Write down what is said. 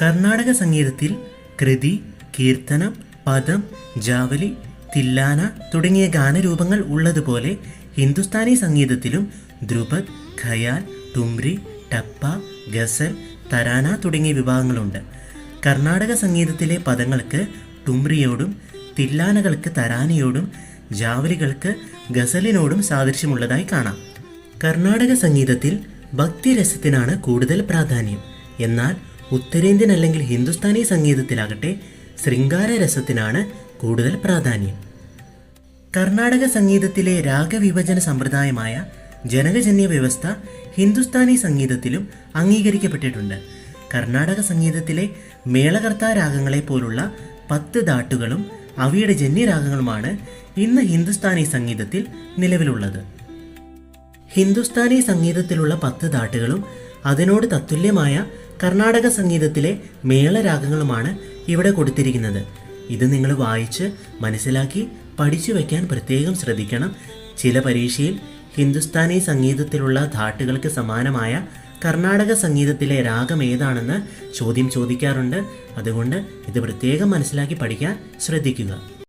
കർണാടക സംഗീതത്തിൽ കൃതി, കീർത്തനം, പദം, ജാവലി, തില്ലാന തുടങ്ങിയ ഗാനരൂപങ്ങൾ ഉള്ളതുപോലെ ഹിന്ദുസ്ഥാനി സംഗീതത്തിലും ധ്രുപദ്, ഖയാൽ, ടുംരി, ടപ്പ, ഗസൽ, തരാന തുടങ്ങിയ വിഭാഗങ്ങളുണ്ട്. കർണാടക സംഗീതത്തിലെ പദങ്ങൾക്ക് ടുംറിയോടും തില്ലാനകൾക്ക് തരാനയോടും ജാവലികൾക്ക് ഗസലിനോടും സാദൃശ്യമുള്ളതായി കാണാം. കർണാടക സംഗീതത്തിൽ ഭക്തിരസത്തിനാണ് കൂടുതൽ പ്രാധാന്യം. എന്നാൽ ഉത്തരേന്ത്യൻ അല്ലെങ്കിൽ ഹിന്ദുസ്ഥാനി സംഗീതത്തിലാകട്ടെ ശൃംഗാരരസത്തിനാണ് കൂടുതൽ പ്രാധാന്യം. കർണാടക സംഗീതത്തിലെ രാഗവിഭജന സമ്പ്രദായമായ ജനകജന്യ വ്യവസ്ഥ ഹിന്ദുസ്ഥാനി സംഗീതത്തിലും അംഗീകരിക്കപ്പെട്ടിട്ടുണ്ട്. കർണാടക സംഗീതത്തിലെ മേളകർത്താ രാഗങ്ങളെ പോലുള്ള 10 ധാട്ടുകളും അവയുടെ ജന്യരാഗങ്ങളുമാണ് ഇന്ന് ഹിന്ദുസ്ഥാനി സംഗീതത്തിൽ നിലവിലുള്ളത്. ഹിന്ദുസ്ഥാനി സംഗീതത്തിലുള്ള 10 ധാട്ടുകളും അതിനോട് തത്തുല്യമായ കർണാടക സംഗീതത്തിലെ മേളരാഗങ്ങളുമാണ് ഇവിടെ കൊടുത്തിരിക്കുന്നത്. ഇത് നിങ്ങൾ വായിച്ച് മനസ്സിലാക്കി പഠിച്ചു വയ്ക്കാൻ പ്രത്യേകം ശ്രദ്ധിക്കണം. ചില പരീക്ഷയിൽ ഹിന്ദുസ്ഥാനി സംഗീതത്തിലുള്ള ധാട്ടുകൾക്ക് സമാനമായ കർണാടക സംഗീതത്തിലെ രാഗം ഏതാണെന്ന് ചോദ്യം ചോദിക്കാറുണ്ട്. അതുകൊണ്ട് ഇത് പ്രത്യേകം മനസ്സിലാക്കി പഠിക്കാൻ ശ്രദ്ധിക്കുക.